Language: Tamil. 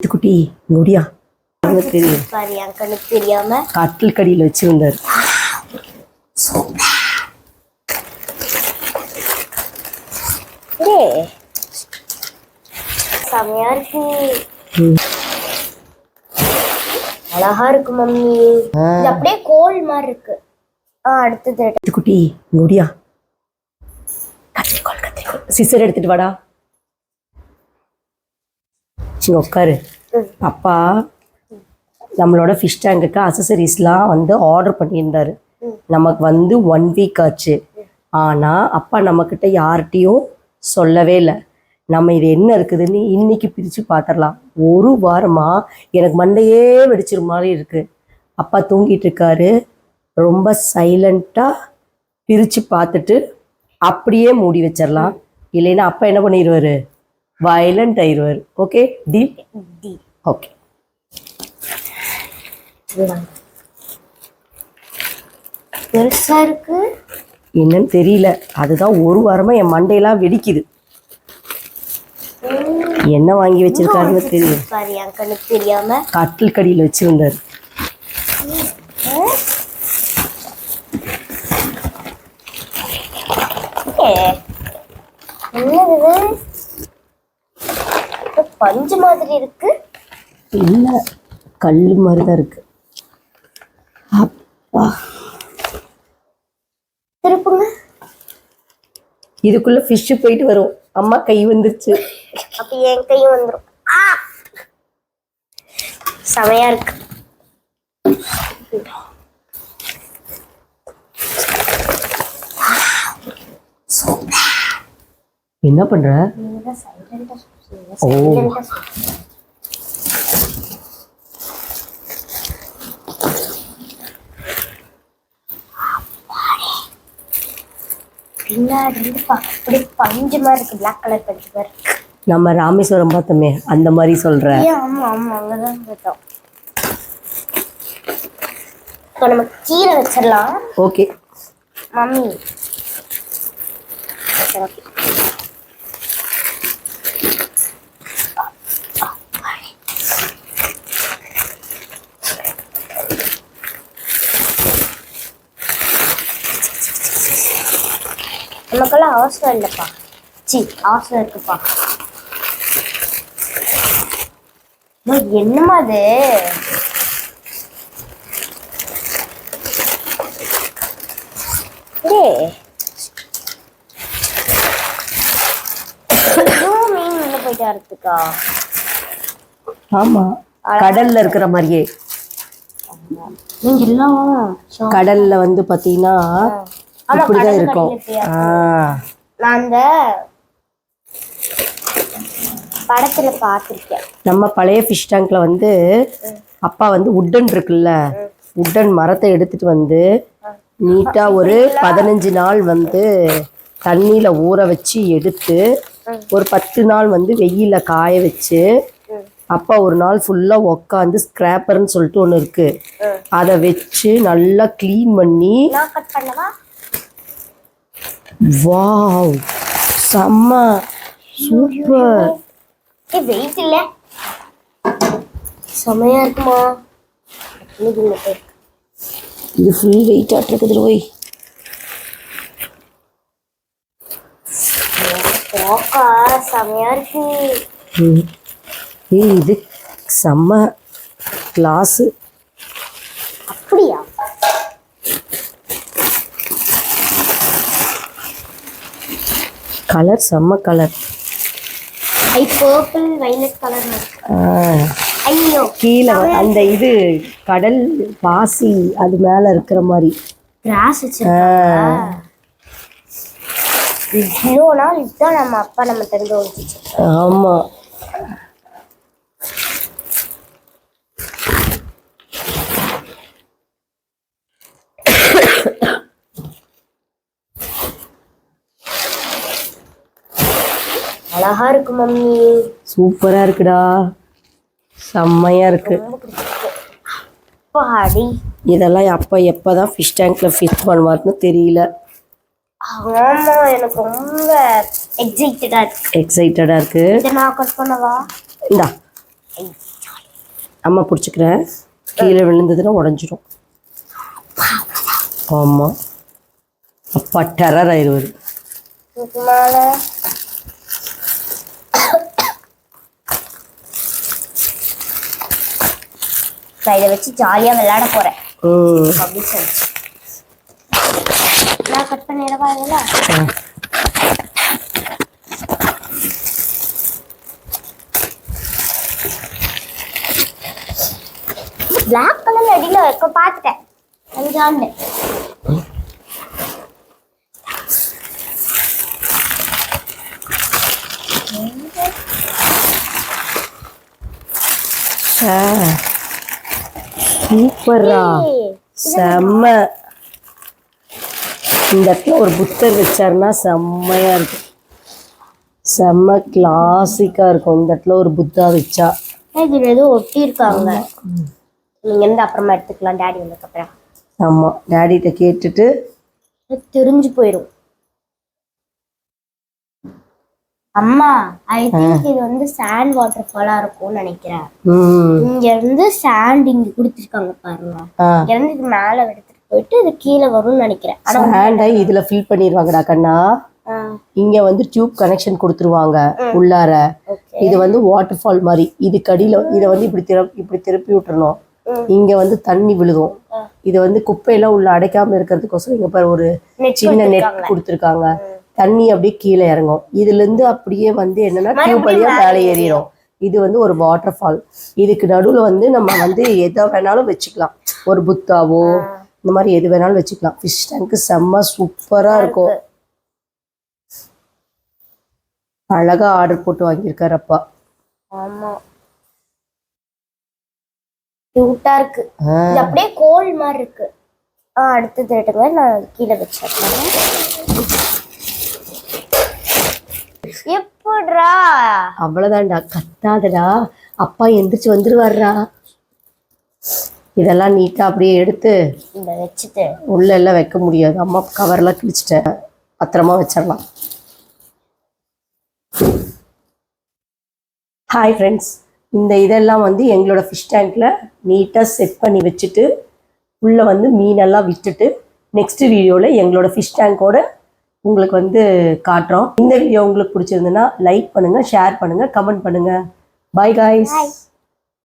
குட்டி முடியா தெரியும் பாரு என் கண்ணுக்கு தெரியாம கட்டில் கடியில் வச்சிருந்தாரு. செமையா இருக்கு, அழகா இருக்கு மம்மி. இது அப்படியே கோல் மாதிரி இருக்கு. அடுத்தது குட்டி முடியா கத்திரிக்கோள் கத்திரிக்கோள் சிசர் எடுத்துட்டு வாடா. உட்காரு. அப்பா நம்மளோட ஃபிஷ் டேங்குக்கு அசசரிஸ்லாம் வந்து ஆர்டர் பண்ணியிருந்தாரு. நமக்கு வந்து 1 வீக் ஆச்சு. ஆனால் அப்பா நம்மக்கிட்ட யார்கிட்டையும் சொல்லவே இல்லை. நம்ம இது என்ன இருக்குதுன்னு இன்னைக்கு பிரித்து பார்த்துடலாம். ஒரு வாரமாக எனக்கு மண்டையே வெடிச்சிரு மாதிரி இருக்குது. அப்பா தூங்கிட்டு இருக்காரு. ரொம்ப சைலண்ட்டாக பிரித்து பார்த்துட்டு அப்படியே மூடி வச்சிடலாம். இல்லைன்னா அப்பா என்ன பண்ணிடுவார், வயலண்ட் ஆயிடுவார். Okay deal? ஓகே. பெருசா இருக்கு, என்னன்னு தெரியல. அதுதான் ஒரு வாரமா என் மண்டையெல்லாம் வெடிக்குது. என்ன வாங்கி வச்சிருக்காருன்னு தெரியும். பாரு என் கண்ணுக்கு தெரியாம கட்டில் கடியில் வச்சிருந்தாரு. என்னது பஞ்சு மாதிரி இருக்கு? இல்லை, கல் மாதிரி தான் இருக்கு. அப்பா திருப்புங்க. இதுக்குள்ள ஃபிஷ் போயிட்டு வரும். அம்மா கை வந்துருச்சு. அப்ப என் கையும் வந்துடும். செமையா இருக்கு. என்ன பண்ற? ஓ, பின்னாடி அப்படியே பஞ்சு மாதிரி இருக்கு, பிளாக் கலர் பஞ்சு மாதிரி. நம்ம ராமேஸ்வரம் பார்த்தோமே அந்த மாதிரி சொல்ற? ஆமா ஆமா, அங்கதான் பார்த்தோம். இப்போ நம்ம கீரை வச்சிடலாம். Okay mummy. நமக்கெல்லாம் அவசரம் இல்லைப்பா. அவசரம் இருக்குப்பா. என்னமா அது? மீன் உள்ள போயிட்டு வரதுக்கா? ஆமா, கடல்ல இருக்கிற மாதிரியே. கடல்ல வந்து பாத்தீங்கன்னா இப்படிதான் இருக்கும். நான் அந்த படத்துல பார்த்திருக்கேன். நம்ம பழைய ஃபிஷ் டேங்க்ல வந்து அப்பா வந்து உட்டன் இருக்குல்ல, உட்டன் மரத்தை எடுத்துட்டு வந்து நீட்டா ஒரு 15 நாள் வந்து தண்ணியில ஊற வச்சு எடுத்து ஒரு 10 நாள் வந்து வெயில காய வச்சு அப்பா ஒரு நாள் ஃபுல்லா உக்காந்து ஸ்கிராப்பர்னு சொல்லிட்டு ஒன்று இருக்கு, அதை வச்சு நல்லா கிளீன் பண்ணி. வாவ், செம்ம சூப்பர். வெயிட் இல்ல, செமையா இருக்குமா? இது ஃபுல் வெயிட் ஆட்டிருக்குது. போய் செமையா இருக்கு. இது செம்ம கிளாஸு. அப்படியா? கலர் செம்ம கலர். Purple violet colour. ஐயோ, கீழே அந்த இது கடல் பாசி அது மேல இருக்கிற மாதிரி கிராஸ் வச்சிருக்காங்க. இவ்வளோ நாள் இதுதான் நம்ம அப்பா நம்ம தெரிஞ்சு ஓடிச்சு. ஆமா, அழகா இருக்கு மம்மி. சூப்பரா இருக்குடா, செம்மையா இருக்கு. இதெல்லாம் அப்பா எப்பதான் ஃபிஷ் டேங்க்ல ஃபிஷ் பண்ணுவாருன்னு தெரியல. ஆமா, எனக்கு ரொம்ப எக்ஸைட்டடா இருக்கு. இதை நான் கட் பண்ணவா? இந்தா அம்மா பிடிச்சிக்கிறேன். கீழே விழுந்ததுன்னா உடஞ்சிரும். ஆமாம், அப்பா டெரர் ஆயிடுவார். இதுக்கு மேலே நான் இதை வச்சு ஜாலியாக விளையாட போகிறேன். அப்படி சொல்லி நான் கட் பண்ணிடவா இதெல்லாம்? பிளாக் கலர் அடியில் வைக்க பார்த்துட்டேன். அஞ்சாண்டு சூப்பரா, செம்ம. இந்த இடத்துல ஒரு புத்தர் வச்சாருன்னா செம்மையா இருக்கும். செம்ம கிளாசிக்கா இருக்கும். இந்த இடத்துல ஒரு புத்தா வச்சா. இதுல ஏதோ ஒட்டி இருக்காங்க. நீங்க இருந்து அப்புறமா எடுத்துக்கலாம் டாடி வந்ததுக்கு அப்புறம். ஆமா, டாடிட்ட கேட்டுட்டு தெரிஞ்சு போயிடும். அம்மா, ஐ திங்க் இது வந்து சாண்ட் வாட்டர் ஃபாலா இருக்கும்னு நினைக்கிறேன். இங்க இருந்து சாண்ட் இங்க குடுத்திருக்காங்க பாருங்க. இங்க இருந்து இது மேல எடுத்துட்டு போயிட்டு இது கீழே வரும்னு நினைக்கிறேன். சாண்டை இதுல ஃபில் பண்ணிடுவாங்கடா கண்ணா. இங்க வந்து டியூப் கனெக்ஷன் கொடுத்துருவாங்க உள்ளார. இது வந்து வாட்டர் ஃபால் மாதிரி. இது கடியில இதை வந்து இப்படி திருப்பி விட்டுறணும். இங்க வந்து தண்ணி விழுகும். இது வந்து குப்பையெல்லாம் உள்ள அடைக்காம இருக்கிறதுக்கோசரம் இங்க பாரு ஒரு சின்ன நெட் கொடுத்துருக்காங்க. தண்ணி அப்படியே கீழே இறங்கும். இதுல இருந்து அப்படியே வந்து என்னன்னா டியூப் வழியா மேலே ஏறிடும். இது வந்து ஒரு வாட்டர் ஃபால். இதுக்கு நடுவுல வந்து நம்ம வந்து எதை வேணாலும் வச்சுக்கலாம். ஒரு புத்தாவோ இந்த மாதிரி எது வேணாலும் வச்சுக்கலாம். ஃபிஷ் டேங்க் செம்ம சூப்பரா இருக்கும். அழகா ஆர்டர் போட்டு வாங்கியிருக்காரு அப்பா. ஆமா, கியூட்டா இருக்கு. இது அப்படியே கோல் மாதிரி இருக்கு. அடுத்தது எடுங்க, நான் கீழே வச்சிருக்கேன். எப்படிடா? அவ்வளவுதான்டா, கத்தாதடா. அப்பா எந்திரிச்சு வந்துருவாருடா. இதெல்லாம் நீட்டா அப்படியே எடுத்து இந்த வச்சுட்டு உள்ள எல்லாம் வைக்க முடியாது. அம்மா கவர்லாம் கிழிச்சிட்டேன். பத்திரமா வச்சிடலாம். ஹாய் ஃப்ரெண்ட்ஸ், இந்த இதெல்லாம் வந்து எங்களோட ஃபிஷ் டேங்க்கில் நீட்டாக செட் பண்ணி வச்சுட்டு உள்ளே வந்து மீனெல்லாம் விட்டுட்டு நெக்ஸ்ட் வீடியோவில் எங்களோட ஃபிஷ் டேங்கோட உங்களுக்கு வந்து காட்டுறோம். இந்த வீடியோ உங்களுக்கு பிடிச்சிருந்துன்னா லைக் பண்ணுங்கள், ஷேர் பண்ணுங்கள், கமெண்ட் பண்ணுங்கள். Bye guys.